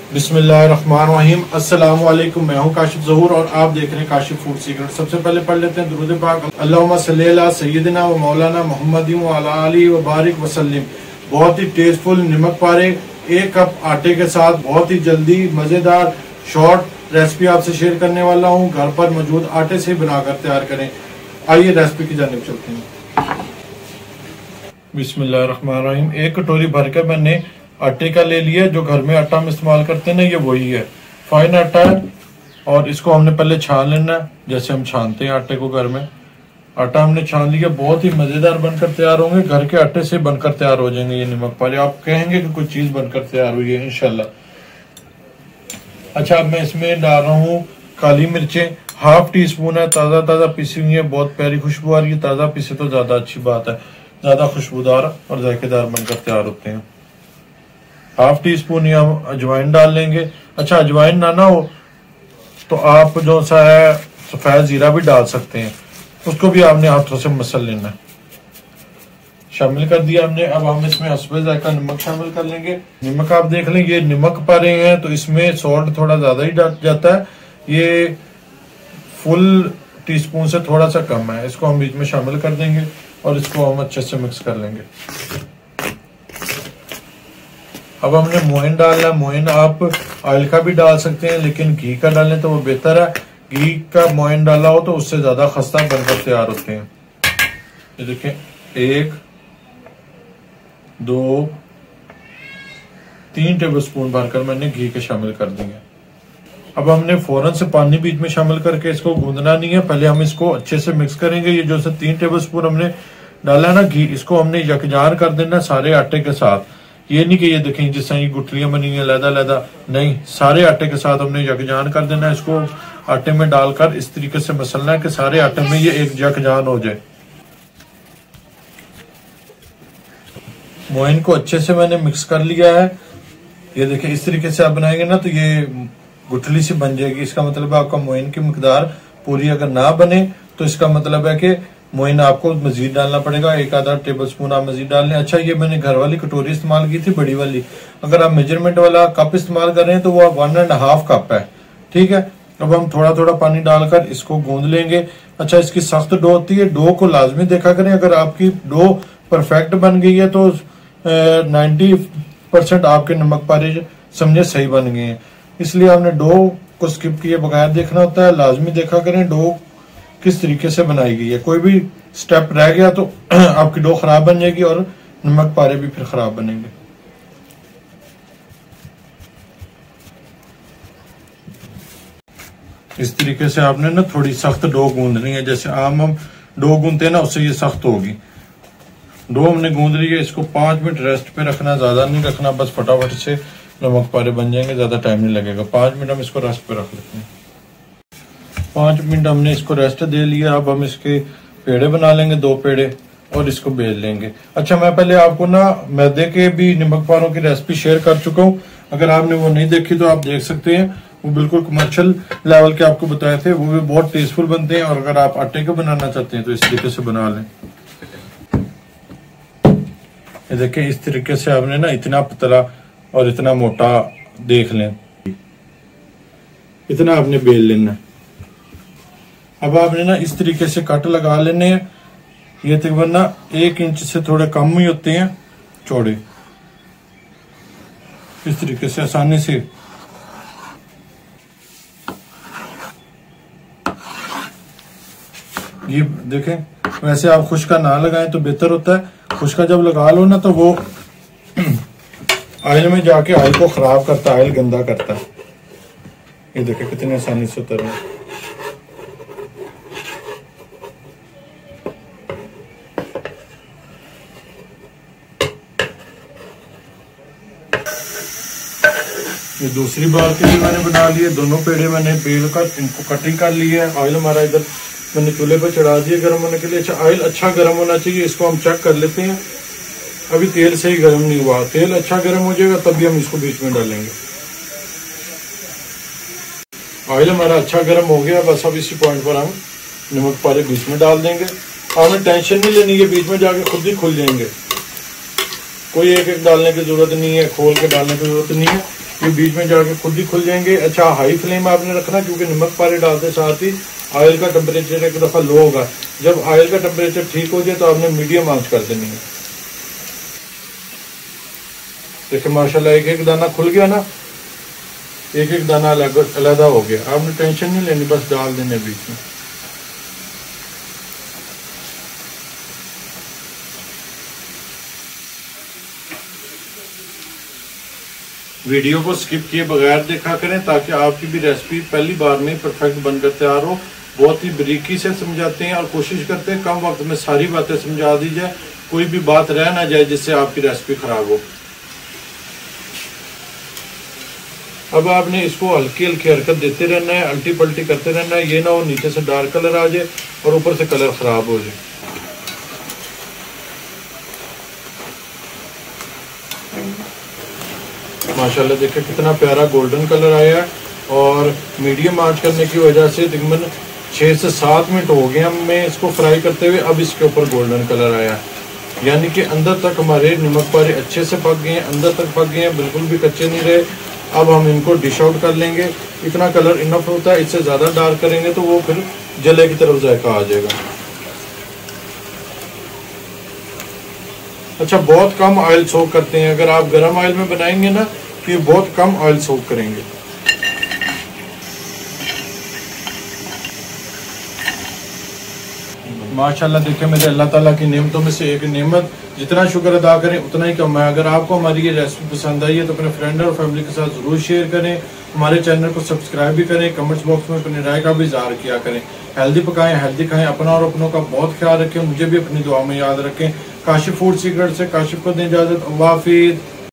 बिस्मिल्लाहिर्रहमानिर्रहीम। अस्सलाम वालेकुम। मैं हूं काशिफ ज़हूर और आप देख रहे हैं काशिफ फूड सीक्रेट। सबसे पहले पढ़ लेते हैं दुरूद पाक। अल्लाहुम्मा सल्ली अला सय्यिदिना व मौलाना मुहम्मदिन व अला आलिहि व बारिक वसल्लिम। बहुत ही टेस्टफुल नमक पारे 1 कप आटे के साथ बहुत ही जल्दी मज़ेदार शॉर्ट रेसिपी आपसे शेयर करने वाला हूँ। घर पर मौजूद आटे से बनाकर तैयार करें। आइए रेसिपी की जानिब चलते हैं। बिस्मिल्लाहिर्रहमानिर्रहीम। 1 कटोरी भर के मैंने आटे का ले लिया। जो घर में आटा हम इस्तेमाल करते हैं ना, ये वही है, फाइन आटा है। और इसको हमने पहले छान लेना है, जैसे हम छानते हैं आटे को घर में। आटा हमने छान लिया, बहुत ही मजेदार बनकर तैयार होंगे। घर के आटे से बनकर तैयार हो जाएंगे ये नमक पारे। आप कहेंगे कि कोई चीज बनकर तैयार हुई है इंशाल्लाह। अच्छा, अब मैं इसमें डाल रहा हूँ काली मिर्चें, 1/2 टीस्पून है, ताजा पीसी हुई है। बहुत प्यारी खुशबू आ रही है। ताजा पीसे तो ज्यादा अच्छी बात है, ज्यादा खुशबूदार और जायकेदार बनकर तैयार होते हैं। 1/2 टीस्पून या अजवाइन डाल लेंगे। अच्छा, अजवाइन ना हो तो आप जो सा है सफेद जीरा भी डाल सकते हैं, उसको भी आपने हाथों से मसल लेना है। शामिल कर दिया हमने। अब हम इसमें हस्बे जायका नमक शामिल कर लेंगे। नमक आप देख लें, ये नमक पा रहे हैं तो इसमें सॉल्ट थोड़ा ज्यादा ही जाता है। ये फुल टीस्पून से थोड़ा सा कम है। इसको हम बीच में शामिल कर देंगे और इसको हम अच्छे से मिक्स कर लेंगे। अब हमने मोइन डालना है। मोइन आप ऑयल का भी डाल सकते हैं, लेकिन घी का डालें तो वो बेहतर है। घी का मोइन डाला हो तो उससे ज्यादा खस्ता बनकर तैयार होते हैं। ये देखें, 1 2 3 टेबलस्पून भरकर मैंने घी के शामिल कर दिए। अब हमने फौरन से पानी बीच में शामिल करके इसको गूंदना नहीं है। पहले हम इसको अच्छे से मिक्स करेंगे। ये जो 3 टेबलस्पून हमने डाला ना घी, इसको हमने यकजार कर देना सारे आटे के साथ। ये नहीं कि ये देखें जिस तरह ये गुठलियां बनी है लहदा, नहीं, सारे आटे के साथ हमने यकजान कर देना है। इसको आटे में डालकर इस तरीके से मसलना है कि सारे आटे में ये एक यकजान हो जाए। मोइन को अच्छे से मैंने मिक्स कर लिया है। ये देखिए, इस तरीके से आप बनाएंगे ना तो ये गुठली सी बन जाएगी। इसका मतलब है आपका मोइन की मिकदार पूरी अगर ना बने तो इसका मतलब है कि मोइन आपको मजीद डालना पड़ेगा। 1/2 टेबलस्पून आप मजीद डाल लें। अच्छा, ये मैंने घर वाली कटोरी इस्तेमाल की थी, बड़ी वाली। अगर आप मेजरमेंट वाला कप इस्तेमाल कर रहे हैं तो वो 1.5 कप है, ठीक है। अब हम थोड़ा थोड़ा पानी डालकर इसको गूंद लेंगे। अच्छा, इसकी सख्त डो होती है, डो को लाजमी देखा करें। अगर आपकी डो परफेक्ट बन गई है तो 90% आपके नमक पारे समझे सही बन गए हैं। इसलिए आपने डो को स्किप किए बगैर देखना होता है। लाजमी देखा करें डो किस तरीके से बनाई गई है। कोई भी स्टेप रह गया तो आपकी डो खराब बन जाएगी और नमक पारे भी फिर खराब बनेंगे। इस तरीके से आपने ना थोड़ी सख्त डो गूंदनी है। जैसे आम हम डो गूंदते हैं ना, उससे ये सख्त होगी। डो हमने गूंद ली है। इसको 5 मिनट रेस्ट पे रखना, ज्यादा नहीं रखना, बस फटाफट से नमक पारे बन जाएंगे, ज्यादा टाइम नहीं लगेगा। 5 मिनट हम इसको रेस्ट पे रख लेते हैं। 5 मिनट हमने इसको रेस्ट दे लिया। अब हम इसके पेड़े बना लेंगे, 2 पेड़े, और इसको बेल लेंगे। अच्छा, मैं पहले आपको ना मैदे के भी नमक पारों की रेसिपी शेयर कर चुका हूँ। अगर आपने वो नहीं देखी तो आप देख सकते हैं। वो बिल्कुल कमर्शियल लेवल के आपको बताए थे, वो भी बहुत टेस्टफुल बनते हैं। और अगर आप आटे के बनाना चाहते हैं तो इस तरीके से बना लें। ये देखिए, इस तरीके से आपने ना इतना पतला और इतना मोटा देख लें, इतना आपने बेल लेना है। अब आपने ना इस तरीके से कट लगा लेने हैं। ये तकरीबन ना 1 इंच से थोड़े कम ही होते हैं चौड़े। इस तरीके से आसानी से ये देखें। वैसे आप खुश्का ना लगाएं तो बेहतर होता है। खुश्का जब लगा लो ना तो वो ऑयल में जाके ऑयल को खराब करता है, ऑयल गंदा करता है। ये देखें कितनी आसानी से उतर रहा है। ये दूसरी बार के लिए मैंने बना लिए। दोनों पेड़े मैंने बेल कर इनको कटिंग कर ली है। ऑयल हमारा इधर मैंने चूल्हे पर चढ़ा दिया गर्म होने के लिए। अच्छा, ऑयल अच्छा गर्म होना चाहिए। इसको हम चेक कर लेते हैं। अभी तेल सही गर्म नहीं हुआ। तेल अच्छा गर्म हो जाएगा तभी हम इसको बीच में डालेंगे। ऑयल हमारा अच्छा गर्म हो गया। बस अब इसी पॉइंट पर हम नमक पारे बीच में डाल देंगे। हमें टेंशन नहीं लेनी है, बीच में जाके खुद ही खुल जाएंगे। कोई एक एक डालने की जरूरत नहीं है, खोल के डालने की जरूरत नहीं है। ये बीच में जाके खुद ही खुल जाएंगे। अच्छा, हाई फ्लेम आपने रखना क्योंकि नमक पारे डालते साथ ही ऑयल का टेम्परेचर एक दफा लो होगा। जब ऑयल का टेम्परेचर ठीक हो जाए तो आपने मीडियम आंच कर देनी है। देखिए माशाल्लाह एक एक दाना खुल गया ना, एक एक दाना अलग हो गया। आपने टेंशन नहीं लेनी, बस डाल देने बीच में। वीडियो को स्किप किए बगैर देखा करें ताकि आपकी भी रेसिपी पहली बार में परफेक्ट बनकर तैयार हो। बहुत ही बारीकी से समझाते हैं और कोशिश करते हैं कम वक्त में सारी बातें समझा दी जाए, कोई भी बात रह ना जाए जिससे आपकी रेसिपी खराब हो। अब आपने इसको हल्की हल्की हरकत देते रहना है, अल्टी पल्टी करते रहना है। ये ना हो नीचे से डार्क कलर आ जाए और ऊपर से कलर खराब हो जाए। माशाल्लाह देखिए कितना प्यारा गोल्डन कलर आया है। और मीडियम आंच करने की वजह से तकरीबन 6 से 7 मिनट हो गए हमें इसको फ्राई करते हुए। अब इसके ऊपर गोल्डन कलर आया है, यानी कि अंदर तक हमारे नमक पारे अच्छे से पक गए हैं, अंदर तक पक गए हैं, बिल्कुल भी कच्चे नहीं रहे। अब हम इनको डिश आउट कर लेंगे। इतना कलर इनफ होता है, इससे ज़्यादा डार्क करेंगे तो वो फिर जले की तरफ जायका आ जाएगा। अच्छा, बहुत कम ऑयल सोक करते हैं। अगर आप गर्म ऑयल में बनाएंगे ना तो ये बहुत कम ऑयल सोक करेंगे। माशाल्लाह देखिए मेरे अल्लाह ताला की नेमतों में से एक नेमत, जितना शुक्र अदा करें उतना ही कम है। अगर आपको हमारी ये रेसिपी पसंद आई है तो अपने फ्रेंड और फैमिली के साथ जरूर शेयर करें। हमारे चैनल को सब्सक्राइब भी करें, कमेंट्स बॉक्स में अपनी राय का भी इज़हार किया करें। हेल्दी पकाएं, हेल्दी खाएं, अपना और अपनों का बहुत ख्याल रखें। मुझे भी अपनी दुआ में याद रखें। काशिफ फूड सीक्रेट से काशिफ को दें इजाजत। अल्लाह हाफिज़।